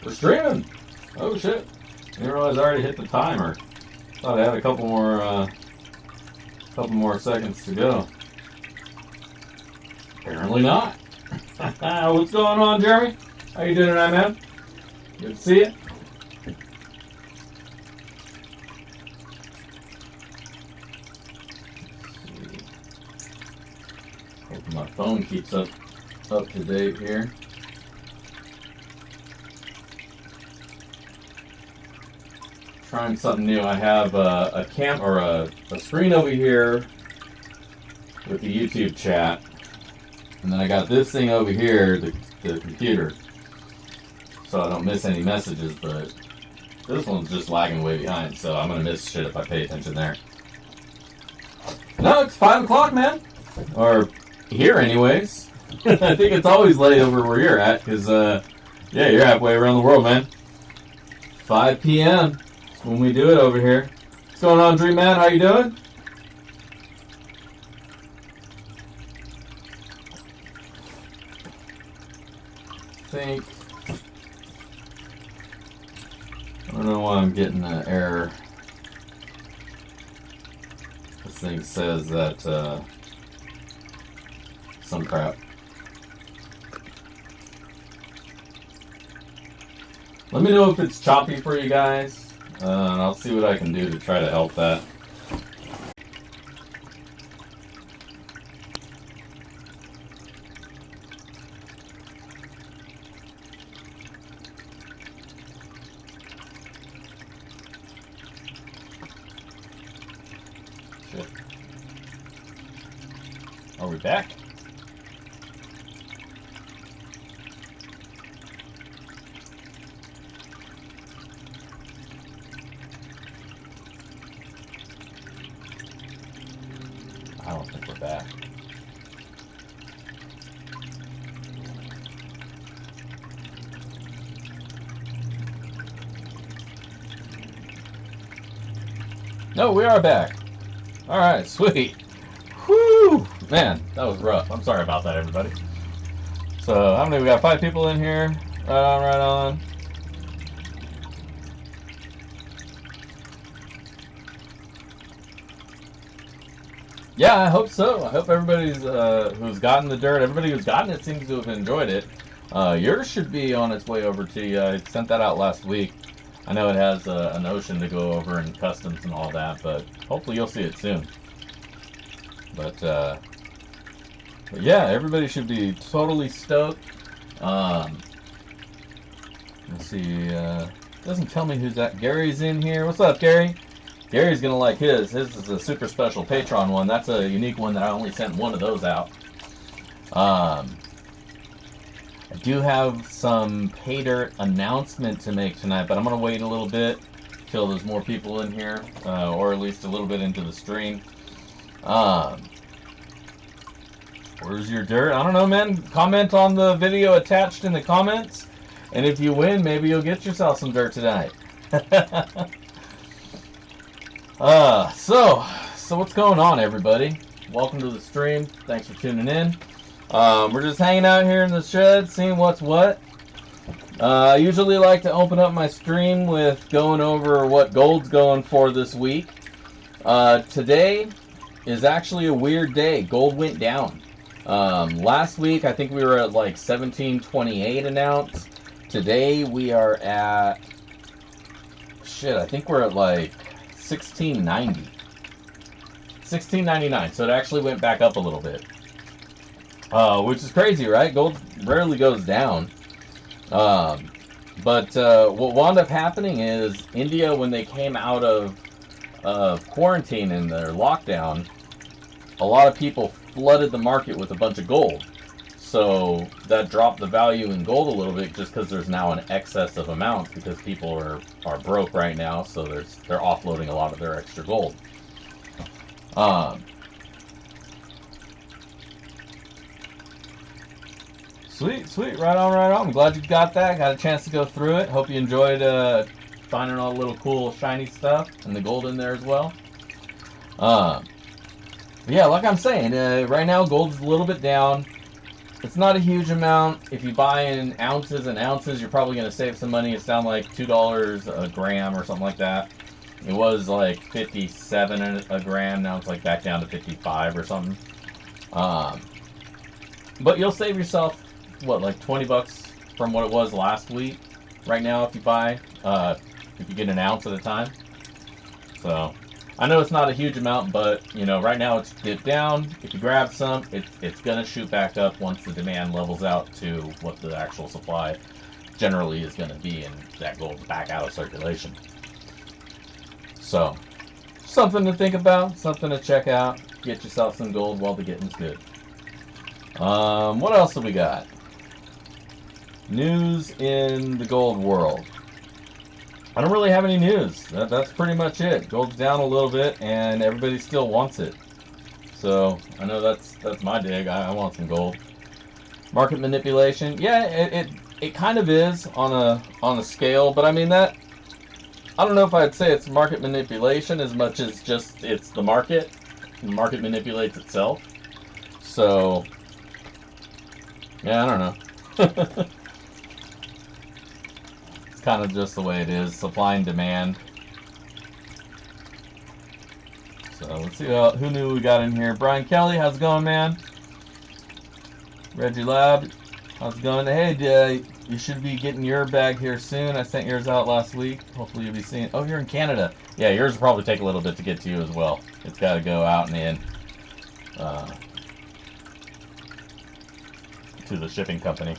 We're streaming! Oh shit. Didn't realize I already hit the timer. Thought I had a couple more seconds to go. Apparently not. What's going on, Jeremy? How you doing tonight, man? Good to see you. Hope my phone keeps up to date here. Trying something new. I have a screen over here with the YouTube chat, and then I got this thing over here, the computer, so I don't miss any messages. But this one's just lagging way behind, so I'm gonna miss shit if I pay attention there. No, it's 5 o'clock, man, or here, anyways. I think it's always late over where you're at, because yeah, you're halfway around the world, man. 5 p.m. when we do it over here. What's going on, Dream Man? How you doing? I don't know why I'm getting an error. This thing says that some crap. Let me know if it's choppy for you guys. And I'll see what I can do to try to help that. Shit. Are we back? I don't think we're back. No, we are back. Alright, sweet. Whew! Man, that was rough. I'm sorry about that, everybody. So, how many? We got 5 people in here. Right on. Yeah, I hope so. I hope everybody's who's gotten the dirt, everybody who's gotten it seems to have enjoyed it. Yours should be on its way over to you. I sent that out last week. I know it has an ocean to go over and customs and all that, but hopefully you'll see it soon. But yeah, everybody should be totally stoked. Let's see. It doesn't tell me who's that. Gary's in here. What's up, Gary? Gary's gonna like his. His is a super special Patreon one. That's a unique one that I only sent one of those out. I do have some pay dirt announcement to make tonight, but I'm gonna wait a little bit till there's more people in here, or at least a little bit into the stream. Where's your dirt? I don't know, man. Comment on the video attached in the comments, and if you win, maybe you'll get yourself some dirt tonight. So what's going on, everybody? Welcome to the stream. Thanks for tuning in. We're just hanging out here in the shed, seeing what's what. I usually like to open up my stream with going over what gold's going for this week. Today is actually a weird day. Gold went down. Last week, I think we were at like 1728 an ounce. Today, we are at... Shit, I think we're at like 1690. 1699, so it actually went back up a little bit. Which is crazy, right? Gold rarely goes down. But what wound up happening is India, when they came out of quarantine and their lockdown, a lot of people flooded the market with a bunch of gold. So that dropped the value in gold a little bit just because there's now an excess of amounts because people are broke right now, so they're offloading a lot of their extra gold. Sweet, right on. I'm glad you got that. Got a chance to go through it. Hope you enjoyed finding all the little cool shiny stuff and the gold in there as well. Yeah, like I'm saying, right now gold's a little bit down. It's not a huge amount. If you buy in ounces and ounces, you're probably going to save some money. It's down like $2 a gram or something like that. It was like 57 a gram. Now it's like back down to 55 or something. But you'll save yourself, what, like 20 bucks from what it was last week right now if you buy, if you get an ounce at a time. So I know it's not a huge amount, but you know, right now it's dipped down. If you grab some, it's gonna shoot back up once the demand levels out to what the actual supply generally is gonna be, and that goes back out of circulation. So something to think about, something to check out. Get yourself some gold while the getting's good. What else do we got? News in the gold world. I don't really have any news. That's pretty much it. Gold's down a little bit, and everybody still wants it. So I know that's my dig. I want some gold. Market manipulation. Yeah, it kind of is on a scale, but I mean that. I don't know if I'd say it's market manipulation as much as just it's the market. The market manipulates itself. So yeah, I don't know. Kind of just the way it is, supply and demand. So let's see who new we got in here. Brian Kelly, how's it going, man? Reggie Lab, how's it going? Hey, you should be getting your bag here soon. I sent yours out last week. Hopefully you'll be seeing. Oh, you're in Canada. Yeah, yours will probably take a little bit to get to you as well. It's got to go out and in to the shipping company.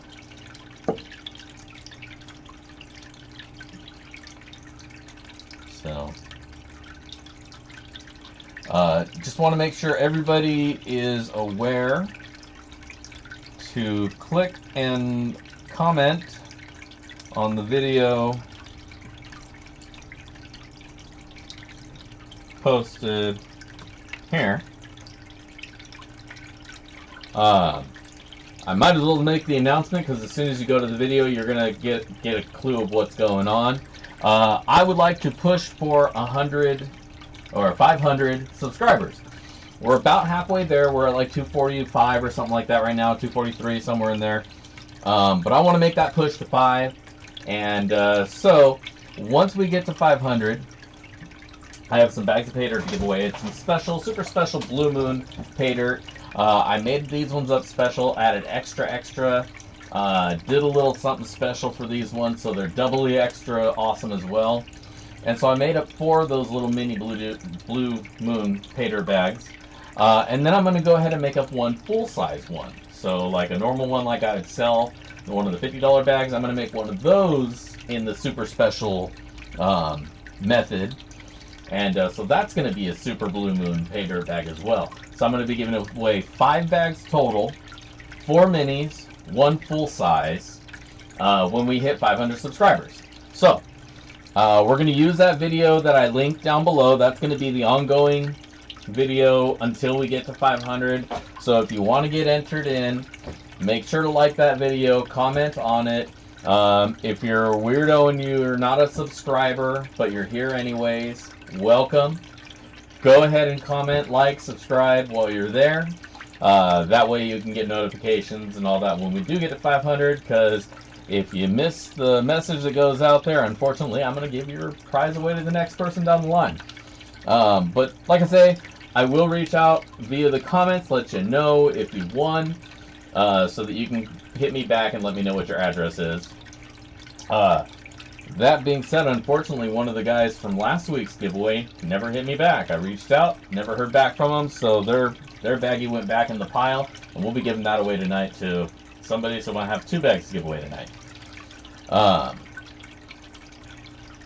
So, just want to make sure everybody is aware to click and comment on the video posted here. I might as well make the announcement because as soon as you go to the video, you're gonna get a clue of what's going on. I would like to push for 100 or 500 subscribers. We're about halfway there. We're at like 245 or something like that right now, 243, somewhere in there. But I want to make that push to 5. And so once we get to 500, I have some bags of pay dirt to give away. It's some special, super special Blue Moon pay dirt. I made these ones up special, added extra. Did a little something special for these ones, so they're doubly extra awesome as well. And so I made up 4 of those little mini Blue Moon pay dirt bags. And then I'm going to go ahead and make up one full-size one. So like a normal one like I would sell, one of the $50 bags, I'm going to make one of those in the super special method. And so that's going to be a super Blue Moon pay dirt bag as well. So I'm going to be giving away 5 bags total, 4 minis, 1 full size, when we hit 500 subscribers. So we're going to use that video that I linked down below. That's going to be the ongoing video until we get to 500. So if you want to get entered in, make sure to like that video, comment on it. If you're a weirdo and you're not a subscriber, but you're here anyways, welcome. Go ahead and comment, like, subscribe while you're there. That way you can get notifications and all that when we do get to 500, because if you miss the message that goes out there, unfortunately, I'm going to give your prize away to the next person down the line. But like I say, I will reach out via the comments, let you know if you won, so that you can hit me back and let me know what your address is. That being said, unfortunately, one of the guys from last week's giveaway never hit me back. I reached out, never heard back from them, so their baggie went back in the pile, and we'll be giving that away tonight to somebody, so I have 2 bags to give away tonight. But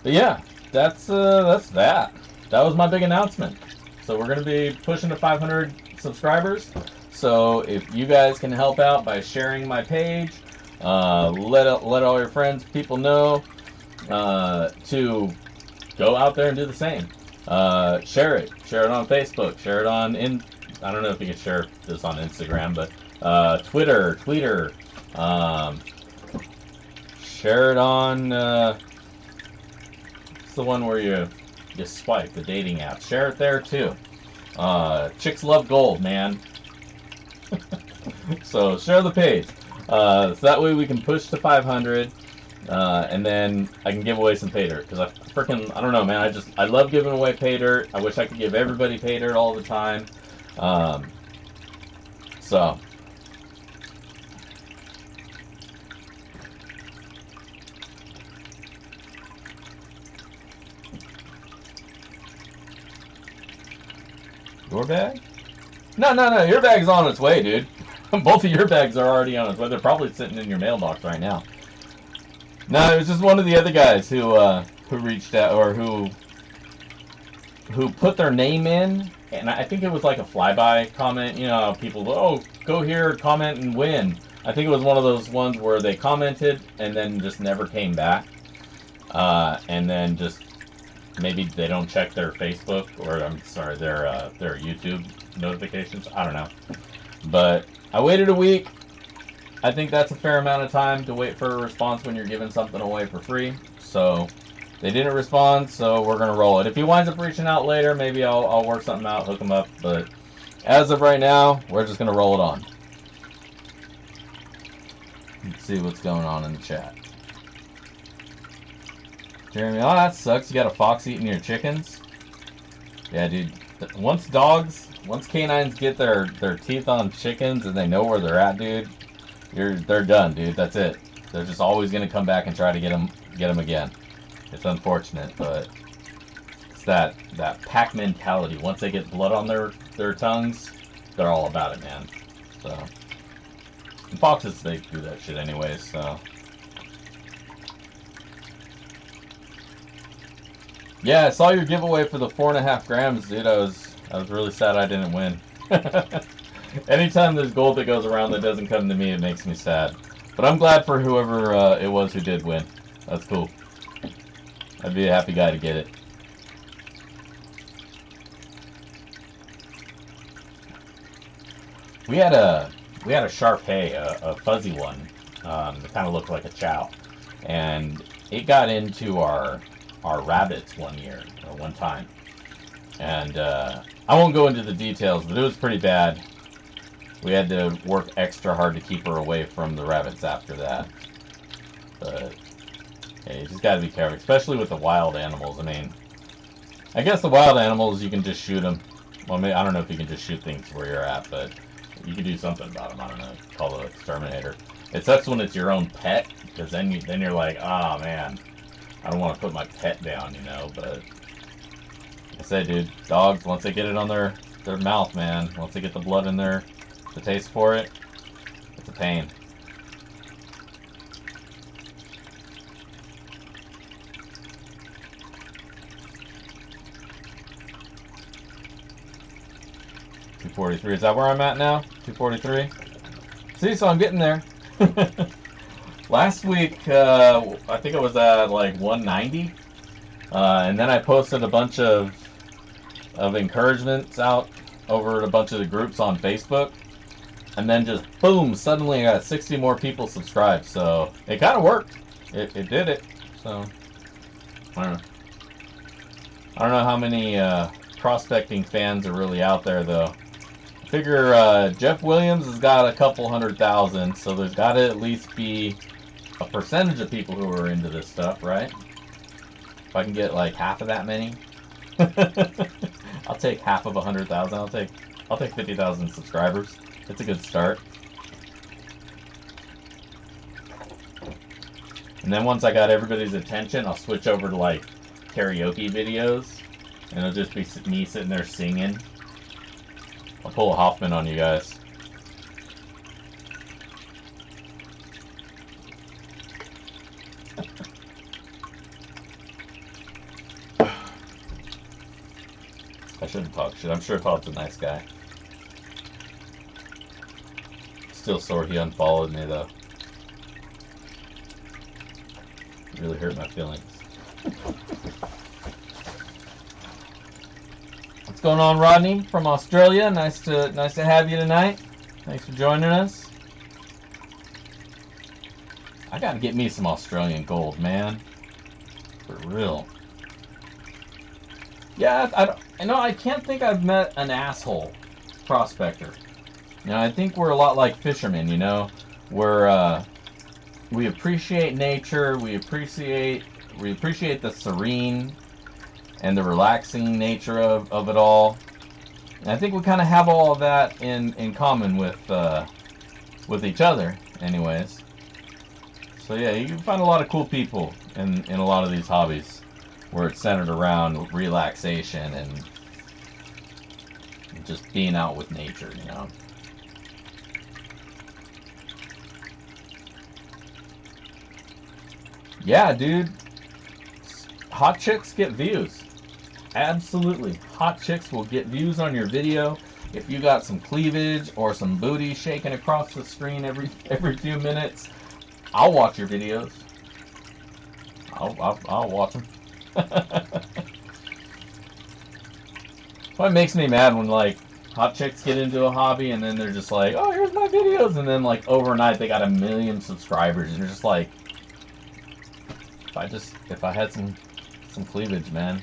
yeah, that's that. That was my big announcement. So we're going to be pushing to 500 subscribers. So if you guys can help out by sharing my page, let all your friends, people know to go out there and do the same. Share it on Facebook, share it on I don't know if you can share this on Instagram, but Twitter, share it on it's the one where you swipe, the dating app. Share it there too. Chicks love gold, man. So share the page. So that way we can push to 500. And then I can give away some pay dirt. Because I don't know, man. I love giving away pay dirt. I wish I could give everybody pay dirt all the time. So. Your bag? No. Your bag's on its way, dude. Both of your bags are already on its way. They're probably sitting in your mailbox right now. No, it was just one of the other guys who reached out, or who put their name in, and I think it was like a flyby comment. You know, people, oh, go here, comment and win. I think it was one of those ones where they commented and then just never came back, and then just maybe they don't check their Facebook, or I'm sorry, their YouTube notifications. I don't know, but I waited a week. I think that's a fair amount of time to wait for a response when you're giving something away for free. So they didn't respond, so we're gonna roll it. If he winds up reaching out later, maybe I'll work something out, hook him up. But as of right now, we're just gonna roll it on. Let's see what's going on in the chat. Jeremy, oh, that sucks. You got a fox eating your chickens. Yeah, dude. Once canines get their teeth on chickens and they know where they're at, dude, they're done, dude. That's it. They're just always gonna come back and try to get them again. It's unfortunate, but it's that pack mentality. Once they get blood on their tongues, they're all about it, man. So, and foxes, they do that shit anyways. So, yeah, I saw your giveaway for the 4.5 grams, dude. I was really sad I didn't win. Anytime there's gold that goes around that doesn't come to me, it makes me sad. But I'm glad for whoever it was who did win. That's cool. I'd be a happy guy to get it. We had a Shar-Pei, a fuzzy one. It kind of looked like a chow, and it got into our rabbits one time, and I won't go into the details, but it was pretty bad. We had to work extra hard to keep her away from the rabbits after that. But yeah, you just got to be careful, especially with the wild animals. I mean, I guess the wild animals, you can just shoot them. Well, maybe, I don't know if you can just shoot things where you're at, but you can do something about them. I don't know. Call it an exterminator. It sucks when it's your own pet, because then you're like, oh man, I don't want to put my pet down, you know. But like I said, dude, dogs, once they get it on their mouth, man, once they get the blood in there, the taste for it, it's a pain. $243. Is that where I'm at now? $243. See, so I'm getting there. Last week, I think it was at like $190, and then I posted a bunch of encouragements out over at a bunch of the groups on Facebook. And then just boom, suddenly I got 60 more people subscribed. So it kind of worked. It did it. So I don't know. I don't know how many prospecting fans are really out there though. I figure Jeff Williams has got a couple 100,000, so there's got to at least be a percentage of people who are into this stuff, right? If I can get like half of that many, I'll take half of 100,000. I'll take 50,000 subscribers. It's a good start. And then once I got everybody's attention, I'll switch over to like karaoke videos, and it'll just be me sitting there singing. I'll pull a Hoffman on you guys. I shouldn't talk shit. I'm sure Todd's a nice guy. Still sore he unfollowed me though. It really hurt my feelings. What's going on, Rodney from Australia? Nice to have you tonight. Thanks for joining us. I gotta get me some Australian gold, man. For real. Yeah, I can't think I've met an asshole prospector. You know, I think we're a lot like fishermen, you know. We appreciate nature, we appreciate the serene and the relaxing nature of it all. And I think we kind of have all of that in common with each other, anyways. So yeah, you can find a lot of cool people in a lot of these hobbies where it's centered around relaxation and just being out with nature, you know. Yeah, dude. Hot chicks get views. Absolutely. Hot chicks will get views on your video. If you got some cleavage or some booty shaking across the screen every few minutes, I'll watch your videos. I'll watch them. So it makes me mad when like hot chicks get into a hobby and then they're just like, oh, here's my videos, and then like overnight they got 1 million subscribers, and you're just like, if I had some cleavage, man.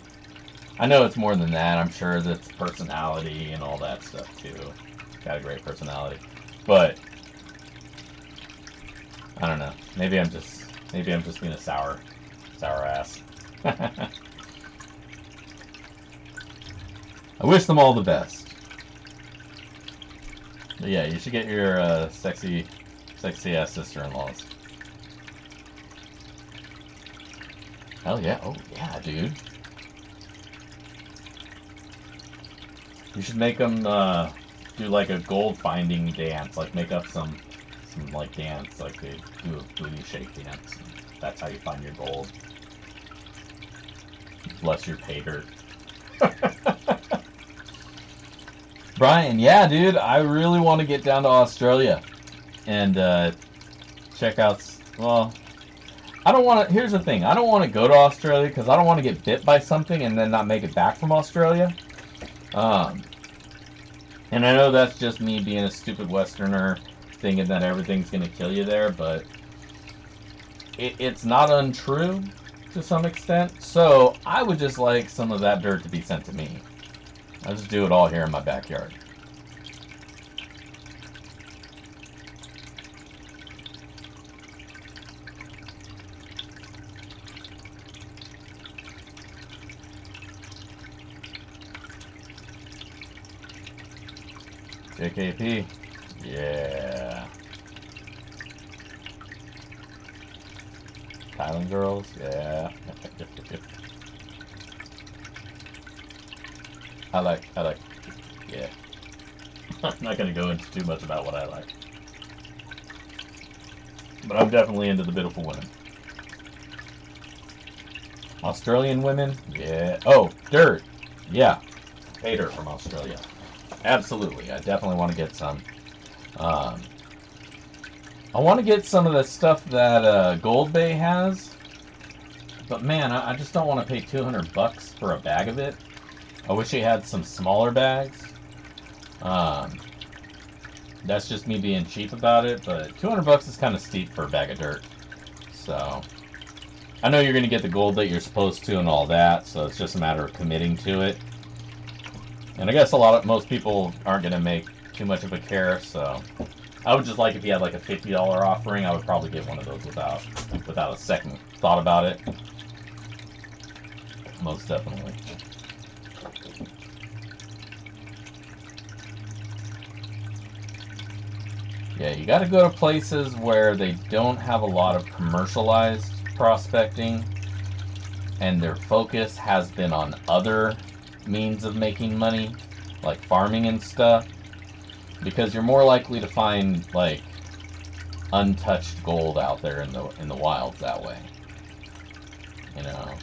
I know it's more than that. I'm sure that's personality and all that stuff too. Got a great personality, but I don't know. Maybe I'm just being a sour ass. I wish them all the best. But yeah, you should get your sexy ass sister-in-laws. Hell yeah! Oh yeah, dude. You should make them do like a gold finding dance, like make up some like dance, like they do a booty shake dance. That's how you find your gold. Bless your pay dirt. Brian, yeah, dude, I really want to get down to Australia and check out. Well, I don't want to. Here's the thing: I don't want to go to Australia because I don't want to get bit by something and then not make it back from Australia. And I know that's just me being a stupid Westerner thinking that everything's going to kill you there, but it's not untrue to some extent. So I would just like some of that dirt to be sent to me. I'll just do it all here in my backyard. JKP. Yeah. Thailand girls. Yeah. I like. Yeah. I'm not going to go into too much about what I like. But I'm definitely into the beautiful women. Australian women? Yeah. Oh, dirt. Yeah. Pay dirt from Australia. Absolutely. I definitely want to get some. I want to get some of the stuff that Gold Bay has. But man, I just don't want to pay $200 for a bag of it. I wish he had some smaller bags. That's just me being cheap about it, but $200 is kind of steep for a bag of dirt. So I know you're going to get the gold that you're supposed to and all that, so it's just a matter of committing to it. And I guess most people aren't going to make too much of a care, so I would just like if you had like a $50 offering, I would probably get one of those without a second thought about it. Most definitely. Yeah, you got to go to places where they don't have a lot of commercialized prospecting and their focus has been on other means of making money, like farming and stuff, because you're more likely to find like untouched gold out there in the wilds that way. You know,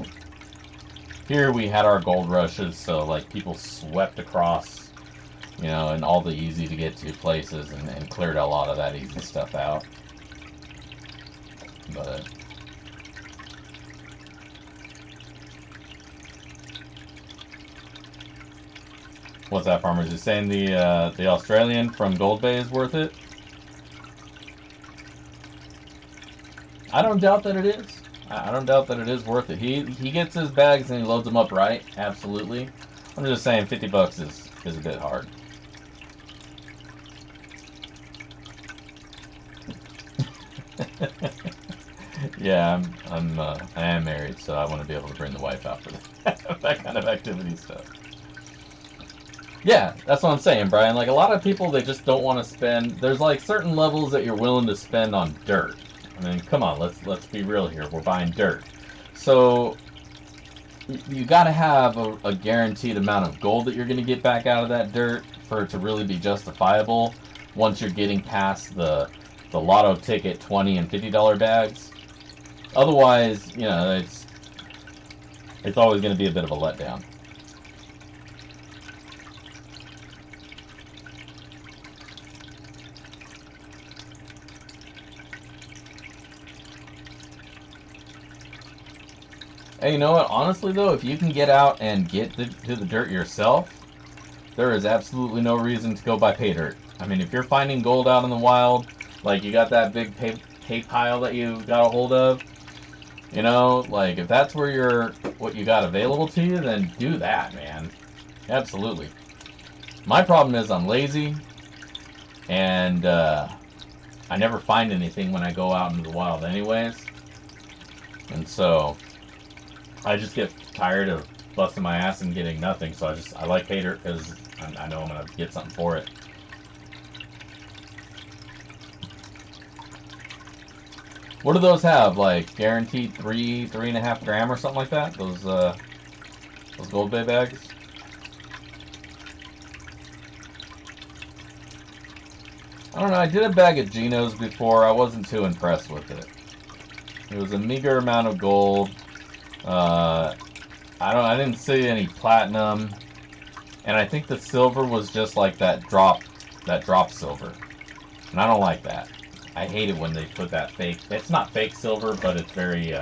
here we had our gold rushes, so like people swept across, you know, and all the easy to get to places and cleared a lot of that easy stuff out. But what's that, farmers? Is saying the Australian from Gold Bay is worth it? I don't doubt that it is. I don't doubt that it is worth it. He gets his bags and he loads them up right. Absolutely. I'm just saying $50 is a bit hard. Yeah, I am married, so I want to be able to bring the wife out for that kind of activity stuff. Yeah, that's what I'm saying, Brian. Like a lot of people, they just don't want to spend. There's like certain levels that you're willing to spend on dirt. I mean, come on, let's be real here. We're buying dirt, so you got to have a guaranteed amount of gold that you're going to get back out of that dirt for it to really be justifiable. Once you're getting past the lotto ticket $20 and $50 bags, otherwise, it's always going to be a bit of a letdown. Hey, you know what? Honestly, though, if you can get out and get to the dirt yourself, there is absolutely no reason to go buy pay dirt. I mean, if you're finding gold out in the wild, like you got that big pay pile that you got a hold of, like if that's what you got available to you, then do that, man. Absolutely. My problem is I'm lazy, and I never find anything when I go out into the wild, anyways. And so I just get tired of busting my ass and getting nothing. So I like pay dirt because I know I'm gonna get something for it. What do those have? Like guaranteed 3.5 gram or something like that? Those gold bay bags. I don't know. I did a bag of Genos before. I wasn't too impressed with it. It was a meager amount of gold. I didn't see any platinum, and I think the silver was just like that drop silver, and I don't like that. I hate it when they put that fake. It's not fake silver, but it's very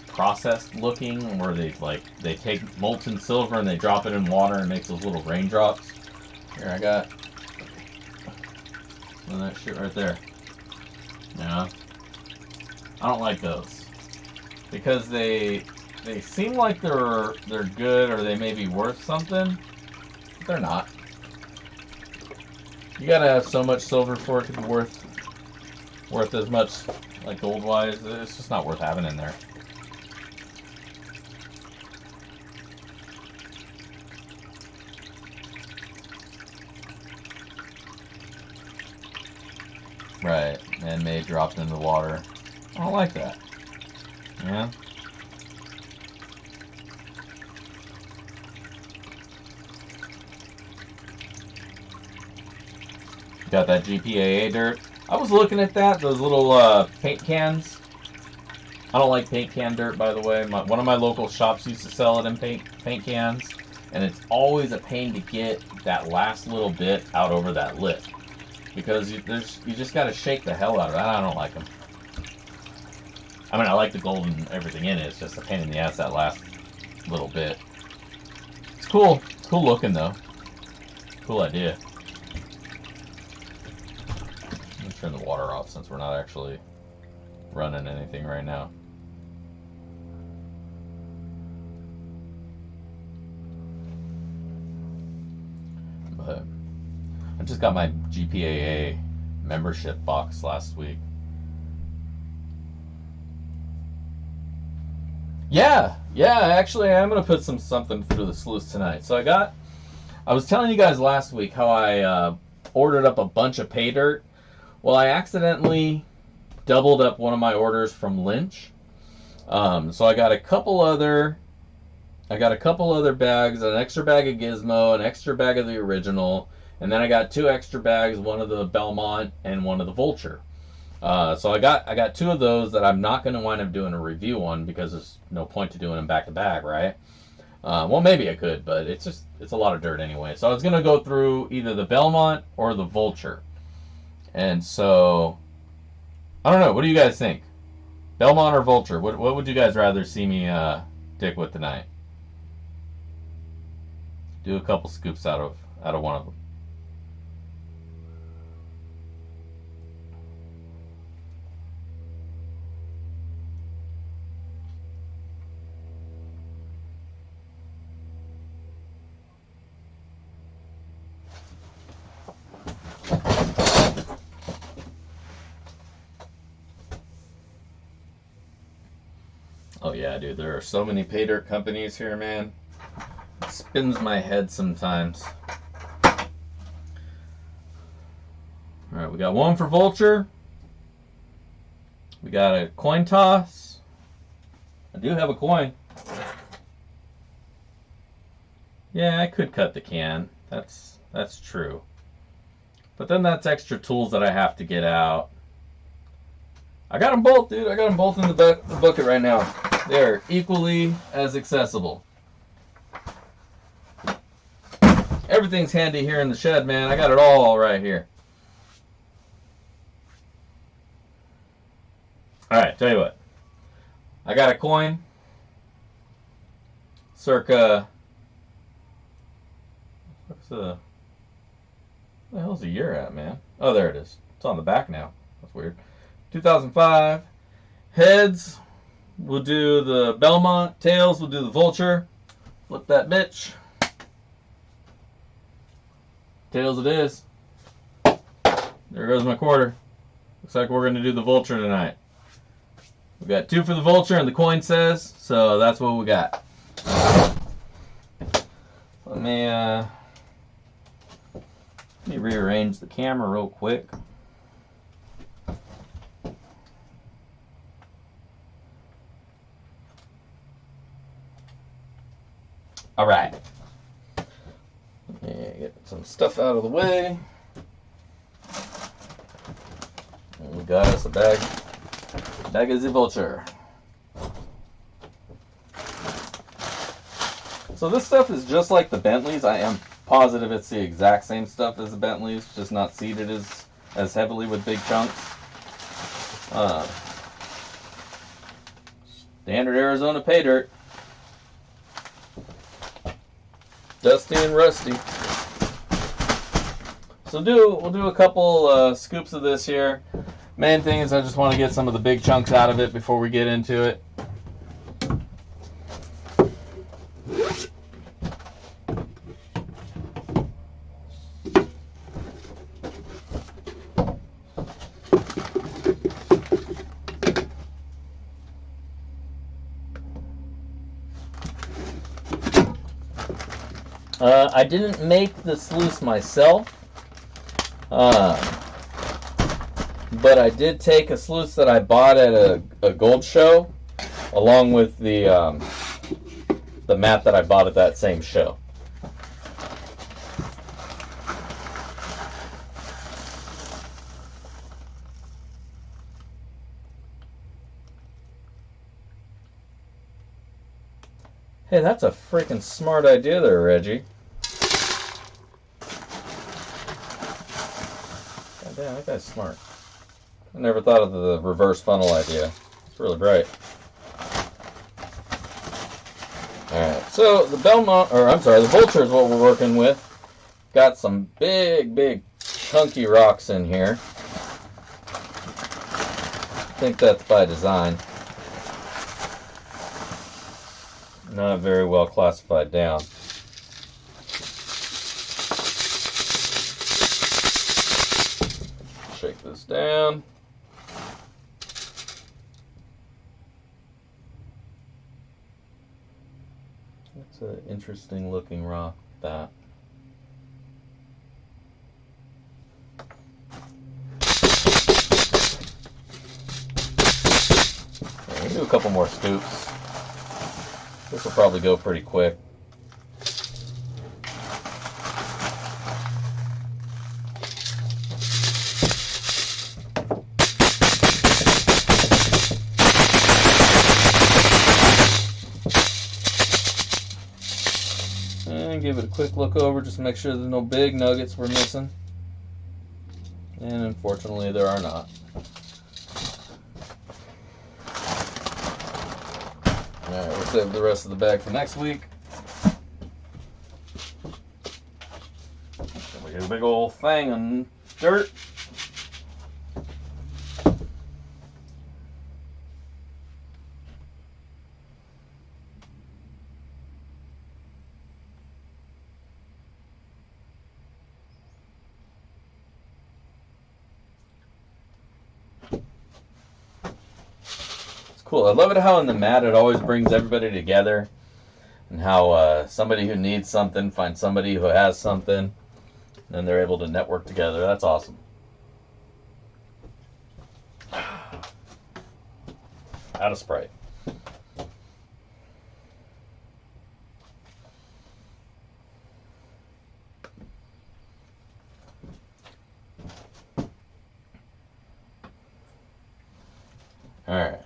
processed looking, where they take molten silver and they drop it in water and makes those little raindrops. Here, I got some of that shit right there. Yeah, I don't like those because they seem like they're good, or they may be worth something, but they're not. You gotta have so much silver for it to be worth as much, like gold wise. It's just not worth having in there. Right, and may dropped into the water. I don't like that. Yeah. Got that GPAA dirt. I was looking at those little paint cans. I don't like paint can dirt, by the way. One of my local shops used to sell it in paint cans, and it's always a pain to get that last little bit out over that lip, because you just got to shake the hell out of it. I don't like them. I mean, I like the gold and everything in it. It's just a pain in the ass, that last little bit. It's cool. It's cool looking, though. Cool idea. I'm going to turn the water off since we're not actually running anything right now. But I just got my GPAA membership box last week. Yeah, actually I am going to put something through the sluice tonight. So I was telling you guys last week how I ordered up a bunch of pay dirt. Well, I accidentally doubled up one of my orders from Lynch. So I got a couple other bags, an extra bag of Gizmo, an extra bag of the original, and then I got 2 extra bags, one of the Belmont and one of the Vulture. So I got 2 of those that I'm not going to wind up doing a review on, because there's no point to doing them back to back, right? Well, maybe I could, but it's a lot of dirt anyway. So I was going to go through either the Belmont or the Vulture. And so, I don't know. What do you guys think? Belmont or Vulture? What would you guys rather see me dick with tonight? Do a couple scoops out of one of them. Oh yeah, dude, there are so many pay dirt companies here, man. It spins my head sometimes. Alright, we got one for Vulture. We got a coin toss. I do have a coin. Yeah, I could cut the can. That's true. But then that's extra tools that I have to get out. I got them both, dude. I got them both in the bucket right now. They're equally as accessible. Everything's handy here in the shed, man. I got it all right here. Alright, tell you what. I got a coin. Circa... What's the hell's the year at, man? Oh, there it is. It's on the back now. That's weird. 2005. Heads, we'll do the Belmont. Tails, we'll do the Vulture. Flip that bitch. Tails it is. There goes my quarter. Looks like we're going to do the Vulture tonight. We got 2 for the Vulture, and the coin says, so that's what we got. Let me rearrange the camera real quick. All right. Get some stuff out of the way. And we got us a bag of the Vulture. So this stuff is just like the Bentleys. I am positive it's the exact same stuff as the Bentleys, just not seeded as heavily with big chunks. Standard Arizona pay dirt. Dusty and rusty. So we'll do a couple scoops of this here. Main thing is I just want to get some of the big chunks out of it before we get into it. I didn't make the sluice myself, but I did take a sluice that I bought at a gold show, along with the mat that I bought at that same show. Hey, that's a freaking smart idea there, Reggie. God damn, that guy's smart. I never thought of the reverse funnel idea. It's really bright. Alright, so the the Vulture is what we're working with. Got some big, chunky rocks in here. I think that's by design. Not very well classified down. Shake this down. That's an interesting looking rock, that. Okay, we'll do a couple more scoops. This will probably go pretty quick. And give it a quick look over, just to make sure there's no big nuggets we're missing. And unfortunately there are not. Alright, we'll save the rest of the bag for next week. We got a big old thing of dirt. cool. I love it how in the mat it always brings everybody together, and how somebody who needs something finds somebody who has something, and then they're able to network together. That's awesome. Out of Sprite. All right.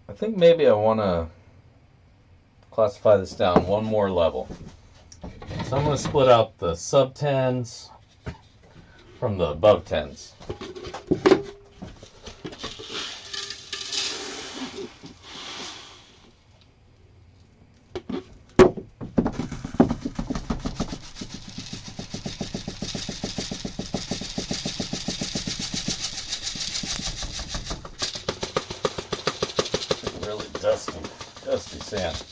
I think maybe I want to classify this down one more level. So I'm going to split out the sub 10s from the above 10s. Really dusty sand.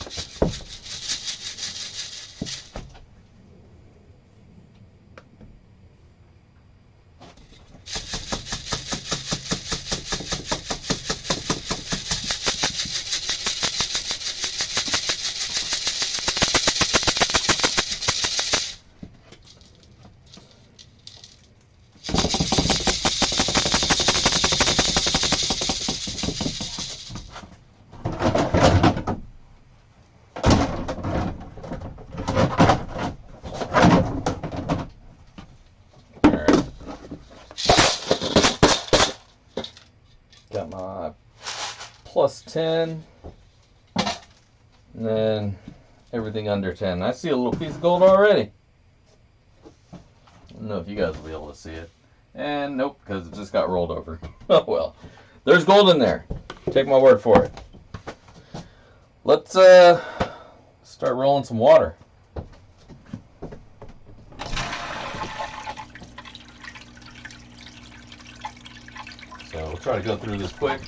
Got my plus 10, and then everything under 10. I see a little piece of gold already. I don't know if you guys will be able to see it. And nope, because it just got rolled over. Oh well. There's gold in there. Take my word for it. Let's start rolling some water. So we'll try to go through this quick.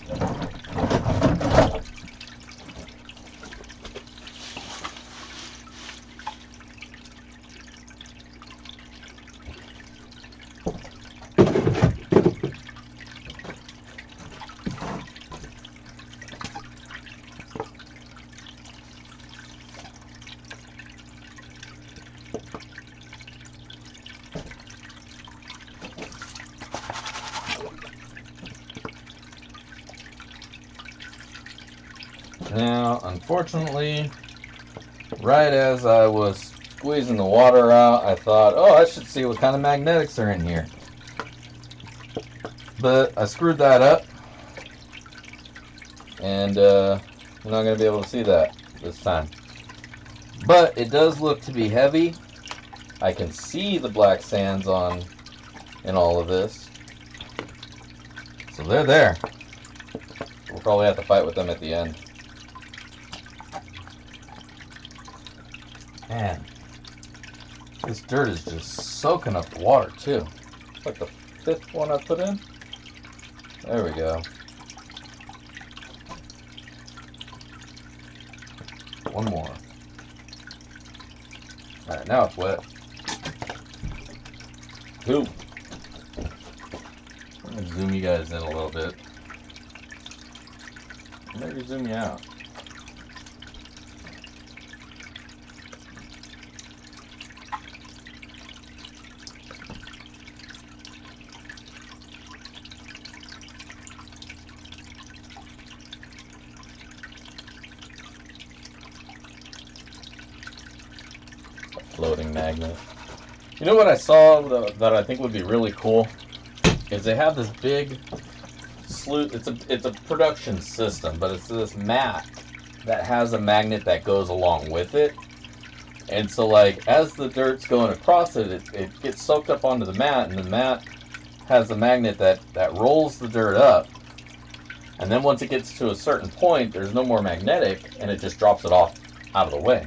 Now, unfortunately, right as I was squeezing the water out, I thought, oh, I should see what kind of magnetics are in here. But I screwed that up, and I'm not going to be able to see that this time. But it does look to be heavy. I can see the black sands in all of this. So they're there. We'll probably have to fight with them at the end. Man, this dirt is just soaking up the water too. It's like the 5th one I put in. There we go. One more. Alright, now it's wet. 2. I'm going to zoom you guys in a little bit. Maybe zoom you out. Floating magnet. You know what I saw that I think would be really cool is they have this big slew. It's a production system, but it's this mat that has a magnet that goes along with it. And so, like, as the dirt's going across it, it gets soaked up onto the mat, and the mat has a magnet that rolls the dirt up. And then once it gets to a certain point, there's no more magnetic, and it just drops it off out of the way.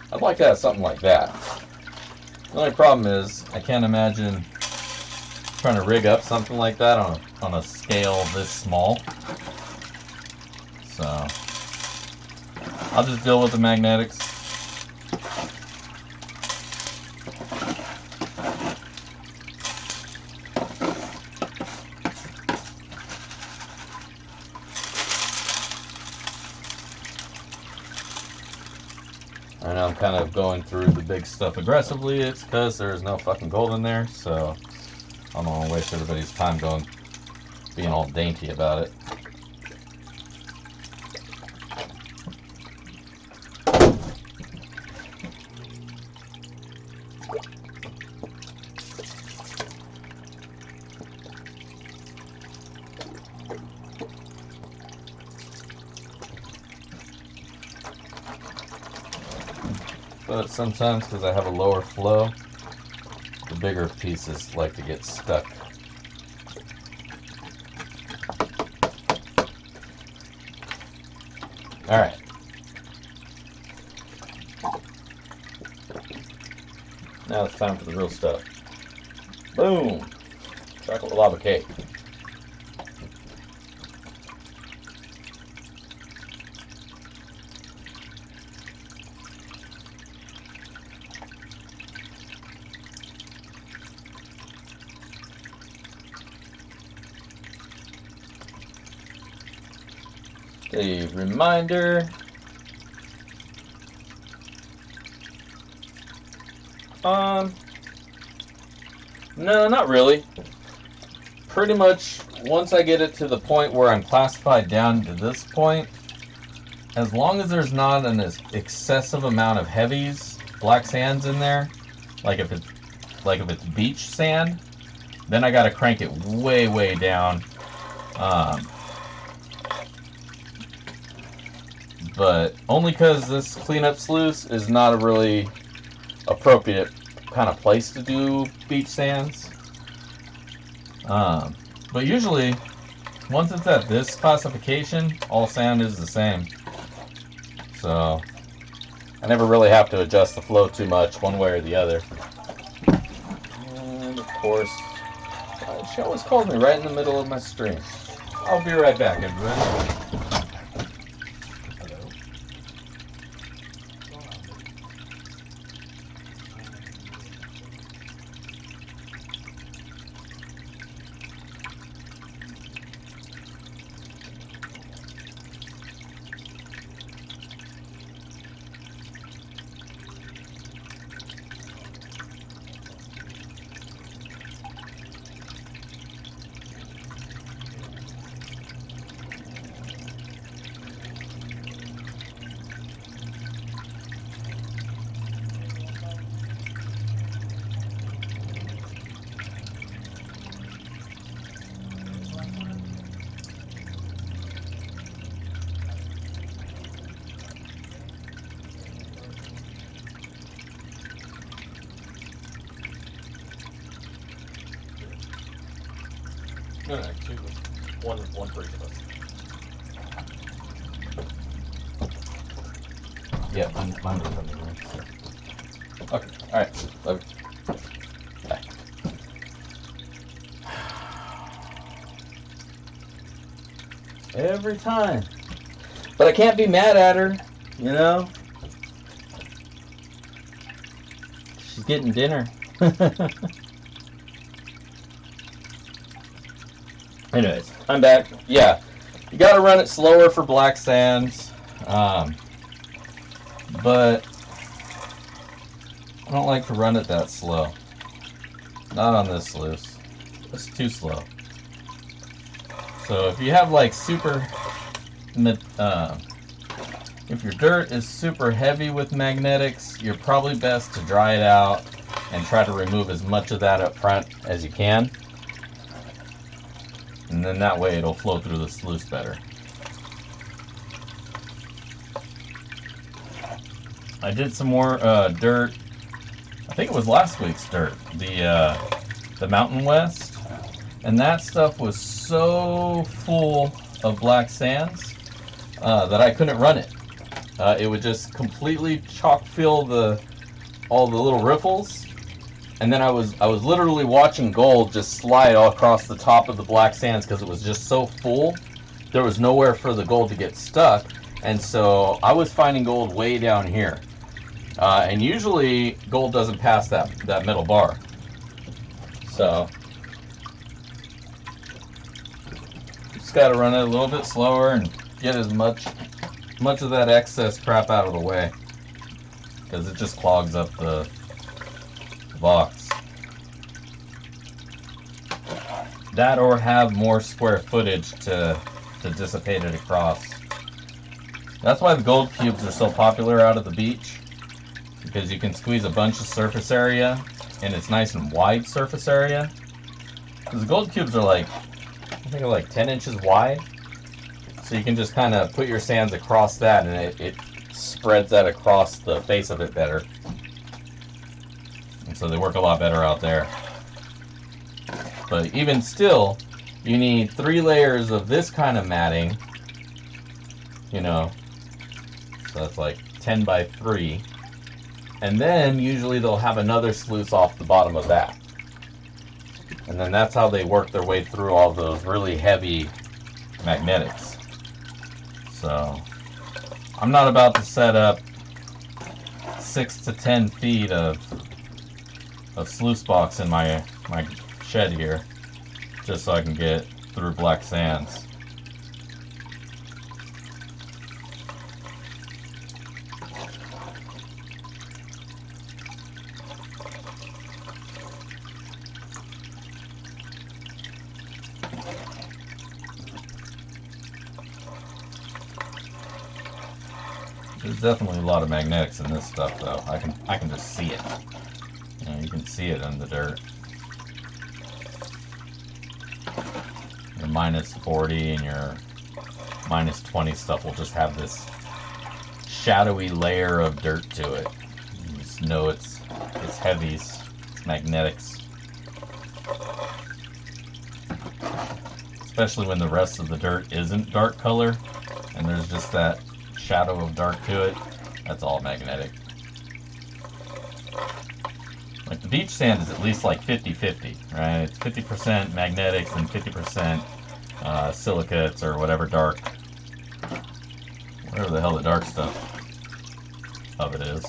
I'd like to have something like that. The only problem is I can't imagine trying to rig up something like that on a scale this small. So I'll just deal with the magnetics. I'm kind of going through the big stuff aggressively, it's because there's no fucking gold in there, so I don't want to waste everybody's time being all dainty about it. But sometimes, because I have a lower flow, the bigger pieces like to get stuck. Alright. Now it's time for the real stuff. Boom! Chocolate lava cake. A reminder. No, not really. Pretty much once I get it to the point where I'm classified down to this point, as long as there's not an excessive amount of heavies, black sands in there, like if it's beach sand, then I gotta crank it way down. But only because this cleanup sluice is not a really appropriate kind of place to do beach sands. But usually, once it's at this classification, all sand is the same. So, I never really have to adjust the flow too much, one way or the other. And of course, she always calls me right in the middle of my stream. I'll be right back, everybody. No, two. One for each of us. Yeah, mine was on the room. Okay, alright. Love you. Bye. Every time. But I can't be mad at her, you know? She's getting dinner. Anyways, I'm back. Yeah, you gotta run it slower for black sands, but I don't like to run it that slow. Not on this sluice. It's too slow. So if you have like if your dirt is super heavy with magnetics, you're probably best to dry it out and try to remove as much of that up front as you can. And then that way it'll flow through the sluice better. I did some more dirt. I think it was last week's dirt, the Mountain West, and that stuff was so full of black sands that I couldn't run it. It would just completely chock fill all the little riffles. And then I was literally watching gold just slide all across the top of the black sands because it was just so full. There was nowhere for the gold to get stuck, and so I was finding gold way down here. And usually gold doesn't pass that middle bar. So just got to run it a little bit slower and get as much of that excess crap out of the way. because it just clogs up the box. That or have more square footage to dissipate it across. That's why the gold cubes are so popular out at the beach, because you can squeeze a bunch of surface area and it's nice and wide surface area. Because the gold cubes are like, I think they're like 10 inches wide. So you can just kind of put your sands across that and it spreads that across the face of it better. And so they work a lot better out there. But even still, you need 3 layers of this kind of matting, you know, so that's like 10 by 3. And then usually they'll have another sluice off the bottom of that. And then that's how they work their way through all those really heavy magnetics. So I'm not about to set up 6 to 10 feet of sluice box in my shed here, just so I can get through black sands. There's definitely a lot of magnetics in this stuff, though. I can just see it. You know, you can see it in the dirt. Your minus 40 and your minus 20 stuff will just have this shadowy layer of dirt to it. You just know it's heavies, it's magnetics. Especially when the rest of the dirt isn't dark color and there's just that shadow of dark to it. That's all magnetic. Like the beach sand is at least like 50-50, right? It's 50% magnetics and 50% silicates or whatever dark, whatever the hell the dark stuff of it is.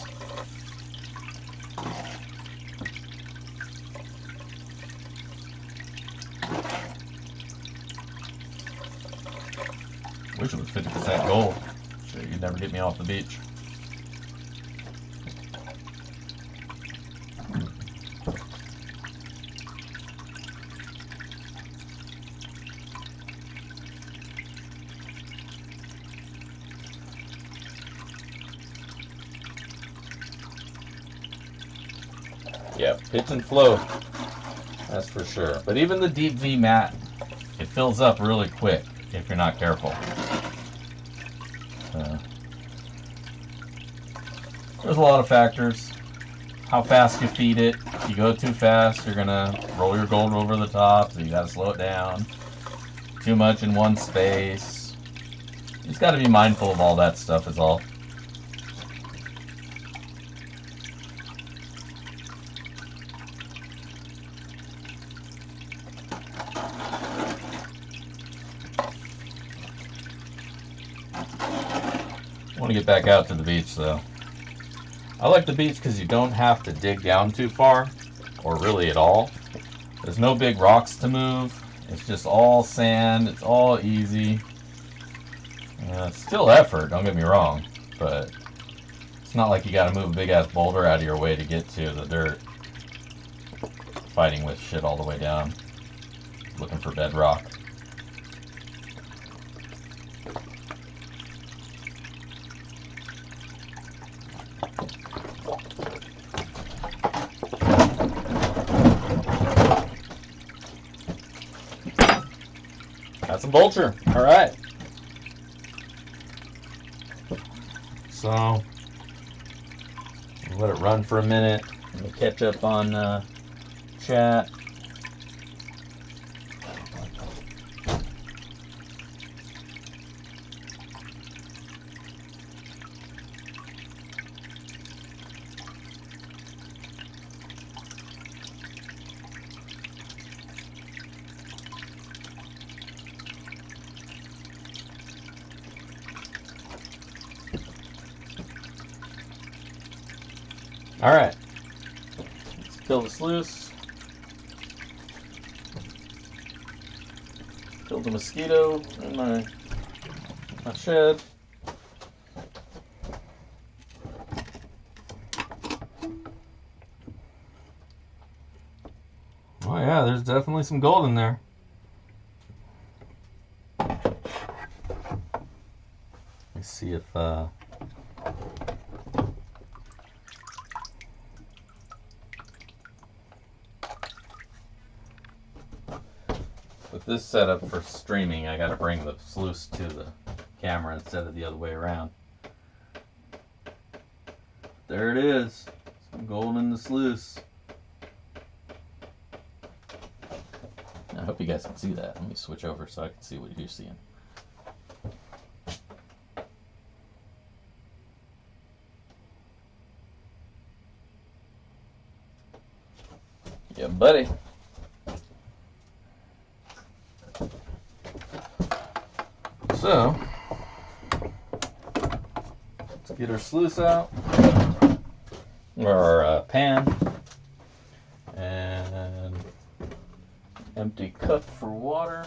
Wish it was 50% gold. Shit, you'd never get me off the beach. Yeah, pitch and flow, that's for sure. But even the deep V mat, it fills up really quick if you're not careful. There's a lot of factors. How fast you feed it. If you go too fast, you're gonna roll your gold over the top, so you gotta slow it down. Too much in one space. You just gotta be mindful of all that stuff is all. I want to get back out to the beach though. I like the beach because you don't have to dig down too far, or really at all. There's no big rocks to move. It's just all sand. It's all easy. It's still effort, don't get me wrong, but it's not like you got to move a big ass boulder out of your way to get to the dirt. Fighting with shit all the way down, looking for bedrock. That's a vulture. All right. So let it run for a minute. Let me catch up on chat. All right, let's kill the sluice, kill the mosquito in my shed. Oh yeah, there's definitely some gold in there. Let's see if with this setup for streaming, I gotta bring the sluice to the camera instead of the other way around. There it is. Some gold in the sluice. I hope you guys can see that. Let me switch over so I can see what you're seeing. Yeah, buddy. So, let's get our sluice out, or our pan, and empty cup for water.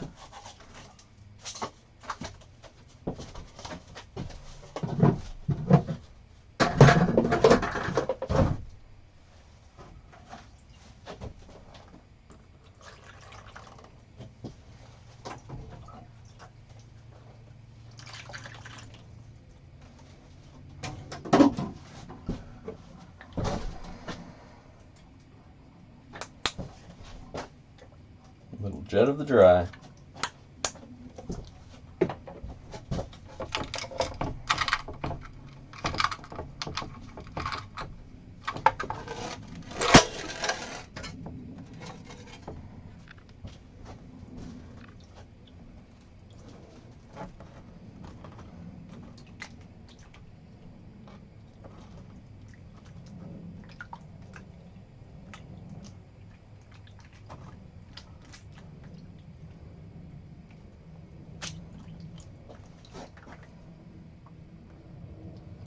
Little jet of the dry.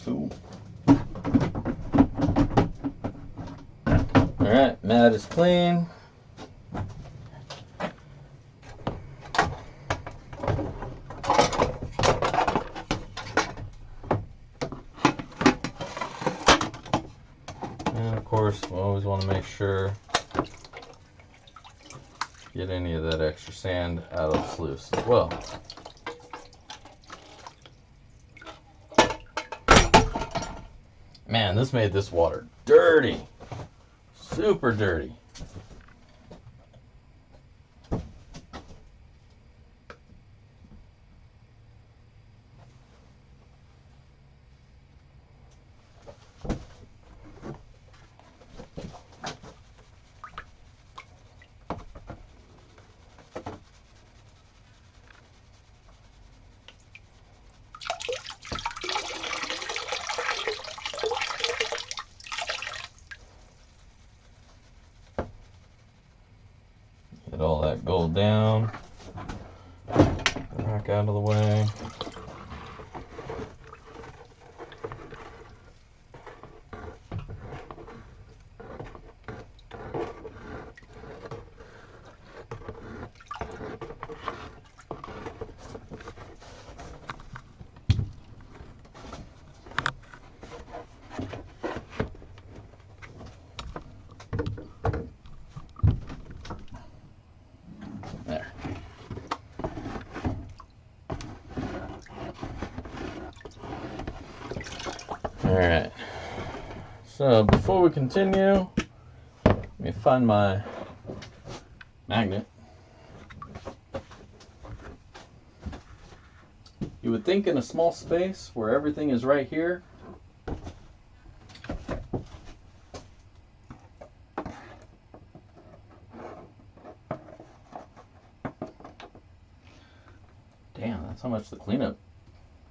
Cool. Alright, mat is clean. And of course, we always want to make sure get any of that extra sand out of the sluice as well. Man, this made this water dirty. Super dirty. Get all that gold down. Rock out of the way. There. Alright. So before we continue, let me find my magnet. You would think in a small space where everything is right here, damn, that's how much the cleanup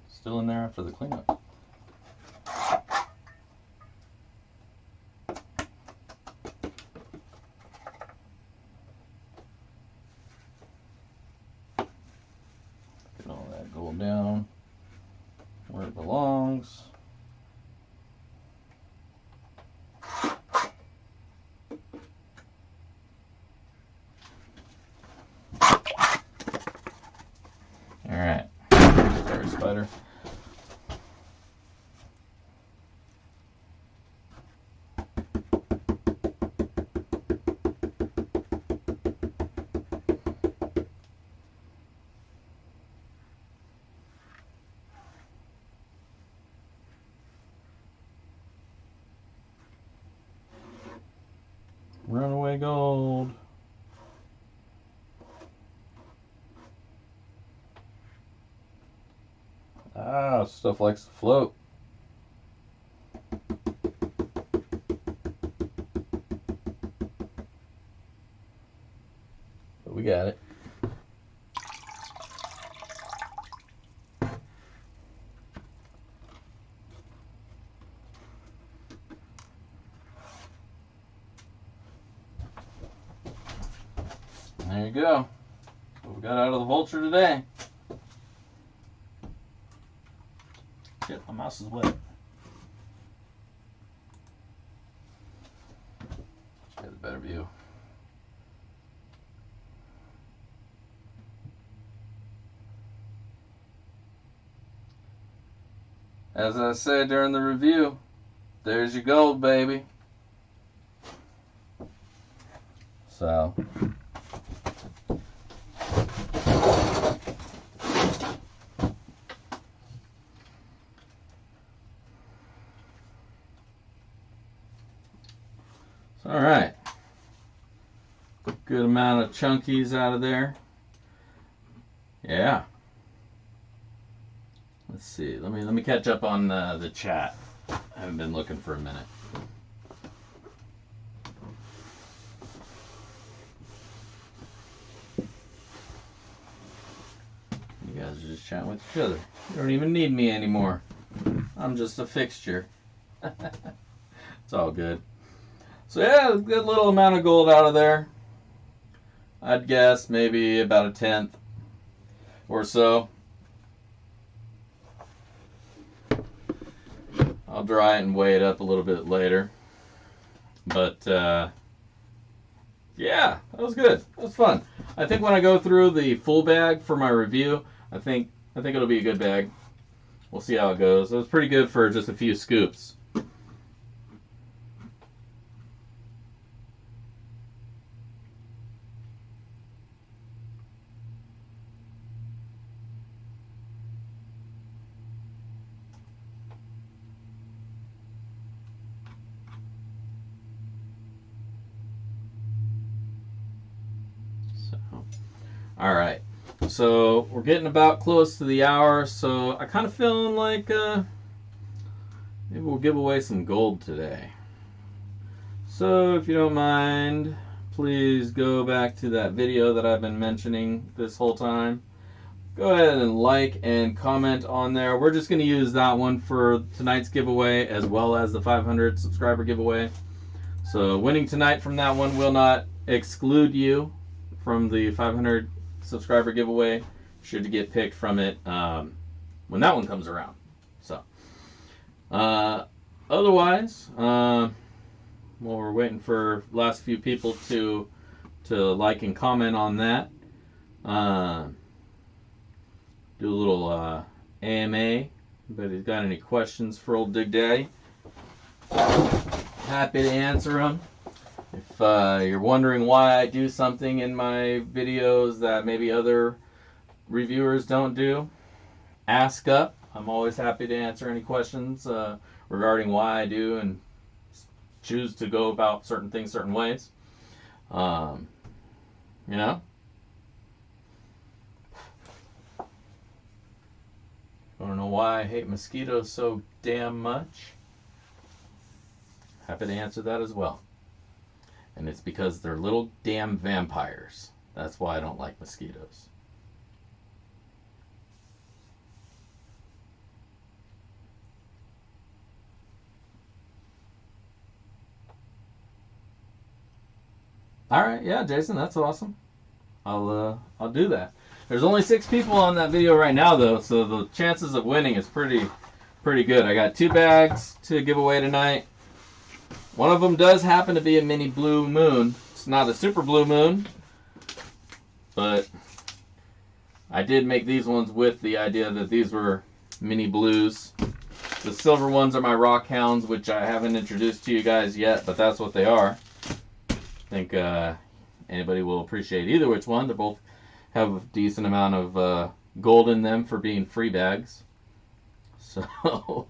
is still in there after the cleanup. Get all that gold down where it belongs. Alright, sorry, spider. my gold. Ah, stuff likes to float. But we got it. There you go. What we got out of the vulture today. Shit, my mouse is wet. Get a better view. As I said during the review, there's your gold, baby. So. All right, good amount of chunkies out of there. Yeah. Let's see. Let me catch up on the chat. I haven't been looking for a minute. You guys are just chatting with each other. You don't even need me anymore. I'm just a fixture. It's all good. So yeah, a good little amount of gold out of there. I'd guess maybe about a 1/10 or so. I'll dry it and weigh it up a little bit later. But yeah, that was good. That was fun. I think when I go through the full bag for my review, I think it'll be a good bag. We'll see how it goes. It was pretty good for just a few scoops. All right, so we're getting about close to the hour, so I kind of feeling like maybe we'll give away some gold today. So if you don't mind, please go back to that video that I've been mentioning this whole time. Go ahead and like and comment on there. We're just going to use that one for tonight's giveaway as well as the 500 subscriber giveaway. So winning tonight from that one will not exclude you from the 500 subscriber giveaway should you get picked from it when that one comes around. So otherwise, while we're waiting for last few people to like and comment on that, do a little AMA. Anybody's got any questions for old Dig Daddy? Happy to answer them. If you're wondering why I do something in my videos that maybe other reviewers don't do, ask up. I'm always happy to answer any questions regarding why I do and choose to go about certain things certain ways. You know? Want to know why I hate mosquitoes so damn much? Happy to answer that as well. And it's because they're little damn vampires. That's why I don't like mosquitoes. All right, yeah, Jason, that's awesome. I'll do that. There's only 6 people on that video right now, though, so the chances of winning is pretty good. I got 2 bags to give away tonight. One of them does happen to be a mini blue moon. It's not a super blue moon, but I did make these ones with the idea that these were mini blues. The silver ones are my rock hounds, which I haven't introduced to you guys yet, but that's what they are. I think anybody will appreciate either which one. They both have a decent amount of gold in them for being free bags. So,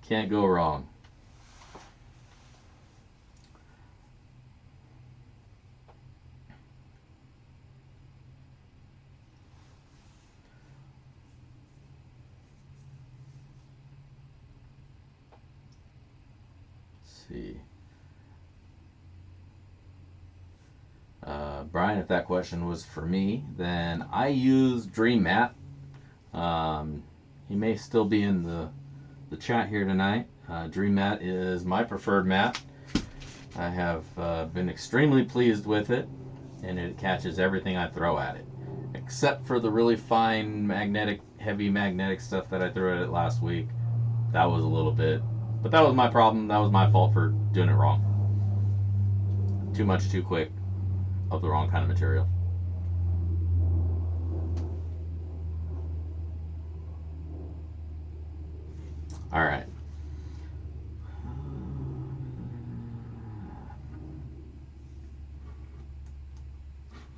can't go wrong. see. Brian, if that question was for me, then I use Dream Mat. He may still be in the chat here tonight. Dream Mat is my preferred mat. I have been extremely pleased with it, and it catches everything I throw at it, except for the really fine heavy magnetic stuff that I threw at it last week. That was a little bit, but that was my problem. That was my fault for doing it wrong. Too much, too quick, of the wrong kind of material. All right.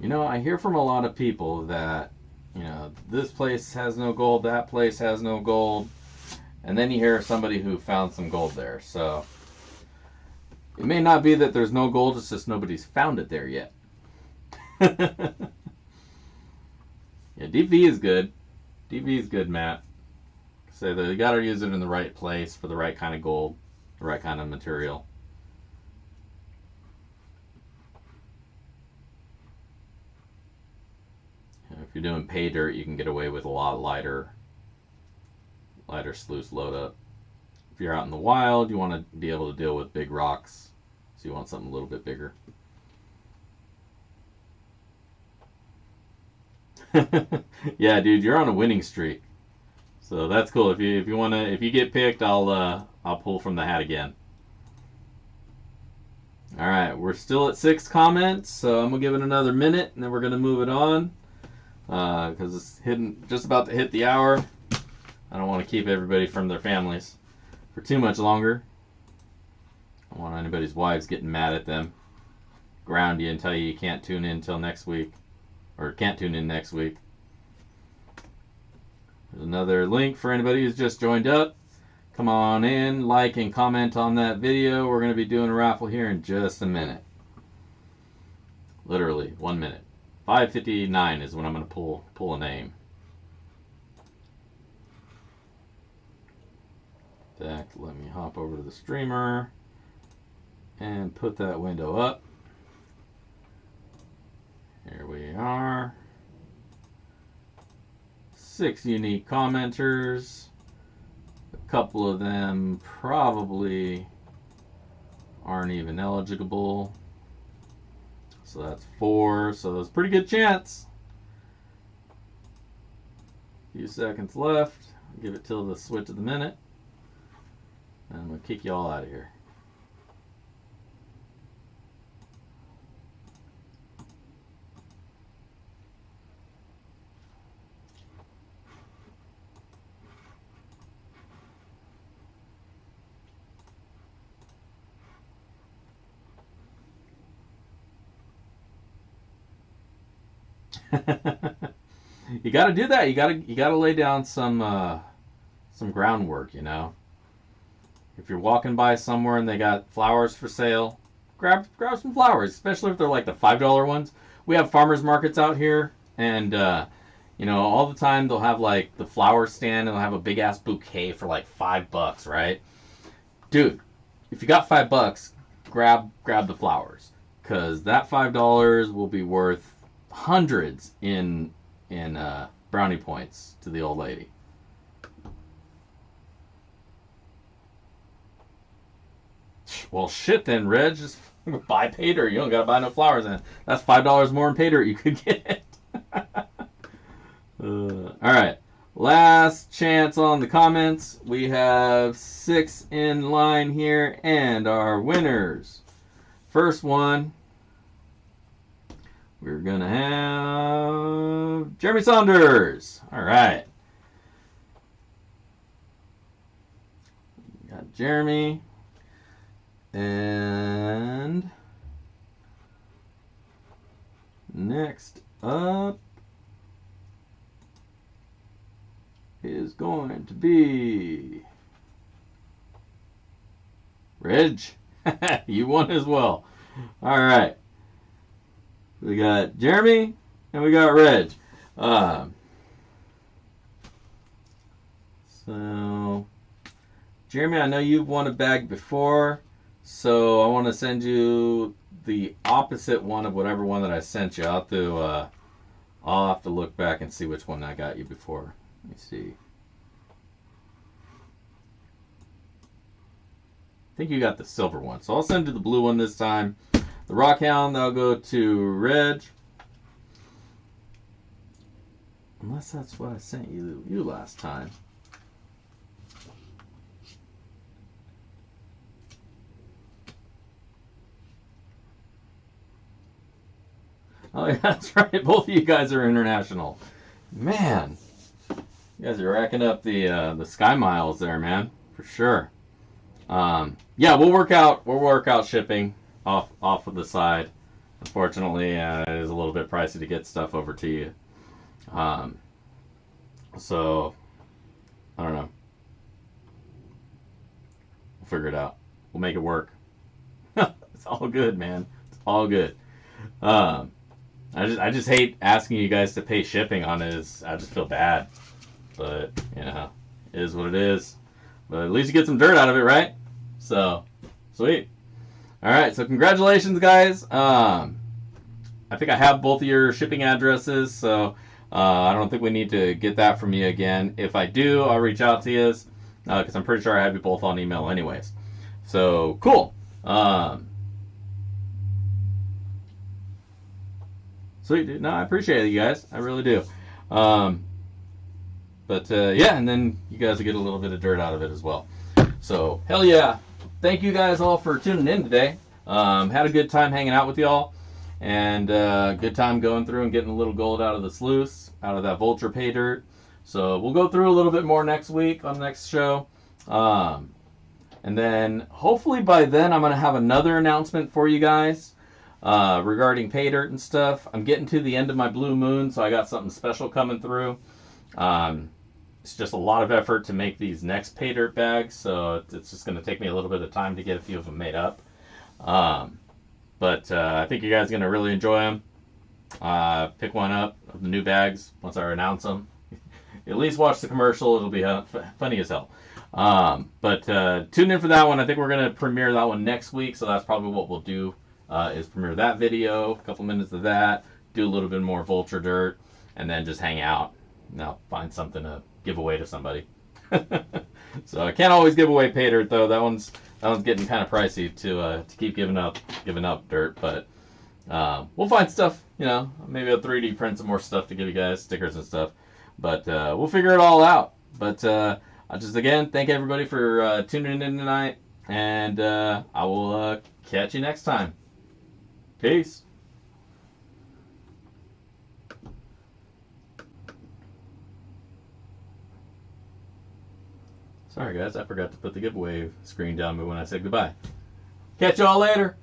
You know, I hear from a lot of people that, you know, this place has no gold, that place has no gold, and then you hear somebody who found some gold there. So it may not be that there's no gold, it's just nobody's found it there yet. Yeah, DV is good. DV is good, Matt. So you got to use it in the right place for the right kind of gold, the right kind of material. If you're doing pay dirt, you can get away with a lot lighter sluice load up. If you're out in the wild, you want to be able to deal with big rocks, so you want something a little bit bigger. Yeah, dude, you're on a winning streak, so that's cool. If you get picked, I'll pull from the hat again. All right, we're still at 6 comments, so I'm gonna give it another minute, and then we're gonna move it on. Because it's just about to hit the hour. I don't want to keep everybody from their families for too much longer. I don't want anybody's wives getting mad at them, ground you and tell you can't tune in until next week, or can't tune in next week. There's another link for anybody who's just joined up. Come on in, like and comment on that video. We're going to be doing a raffle here in just a minute. Literally 1 minute. 5:59 is when I'm going to pull a name. In fact, let me hop over to the streamer and put that window up. Here we are. 6 unique commenters. A couple of them probably aren't even eligible. So that's 4, so that's a pretty good chance. A few seconds left. I'll give it till the switch of the minute. And I'm going to kick you all out of here. You got to do that. You got to lay down some groundwork. You know, if you're walking by somewhere and they got flowers for sale, grab some flowers. Especially if they're like the $5 ones. We have farmers markets out here, and you know, all the time they'll have like the flower stand and they'll have a big ass bouquet for like $5, right? Dude, if you got $5, grab the flowers, because that $5 will be worth hundreds in brownie points to the old lady. Well, shit then, Reg. Just buy pay dirt. You don't gotta buy no flowers then. That's $5 more in pay dirt you could get. Alright. Last chance on the comments. We have 6 in line here, and our winners. First one, we're going to have Jeremy Saunders. All right. Got Jeremy. And next up is going to be Reg. You won as well. All right. We got Jeremy and we got Reg. So, Jeremy, I know you've won a bag before, So I want to send you the opposite one of whatever one that I sent you. I'll have to look back and see which one I got you before. Let me see. I think you got the silver one. So I'll send you the blue one this time. The Rockhound, that'll go to Reg. Unless that's what I sent you last time. Oh yeah, that's right. Both of you guys are international. Man, you guys are racking up the sky miles there, man, for sure. Yeah, we'll work out shipping off of the side. Unfortunately, it is a little bit pricey to get stuff over to you. So I don't know. We'll figure it out. We'll make it work. It's all good, man. It's all good. I just hate asking you guys to pay shipping on it. I just feel bad, but you know, it is what it is. But at least you get some dirt out of it, right? So, sweet. All right, so congratulations, guys. I think I have both of your shipping addresses, so I don't think we need to get that from you again. If I do, I'll reach out to you because I'm pretty sure I have you both on email anyways. So, cool. Sweet, dude. No, I appreciate it, you guys. I really do. Yeah, and then you guys will get a little bit of dirt out of it as well. So, hell yeah. Thank you guys all for tuning in today. Had a good time hanging out with y'all. And good time going through and getting a little gold out of the sluice, out of that vulture pay dirt. So, we'll go through a little bit more next week on the next show. And then, hopefully by then, I'm going to have another announcement for you guys. Regarding pay dirt and stuff. I'm getting to the end of my blue moon, so I got something special coming through. It's just a lot of effort to make these next pay dirt bags, so it's just going to take me a little bit of time to get a few of them made up. But I think you guys are going to really enjoy them. Pick one up of the new bags once I announce them. At least watch the commercial. It'll be funny as hell. But tune in for that one. I think we're going to premiere that one next week, so that's probably what we'll do. Is premiere that video, a couple minutes of that, do a little bit more vulture dirt, and then just hang out. Now find something to give away to somebody. So I can't always give away pay dirt though. That one's getting kind of pricey to keep giving up dirt. But we'll find stuff. You know, maybe I'll 3D print some more stuff to give you guys, stickers and stuff. But we'll figure it all out. But I just again thank everybody for tuning in tonight, and I will catch you next time. Peace. Sorry guys, I forgot to put the giveaway screen down when I said goodbye. Catch y'all later.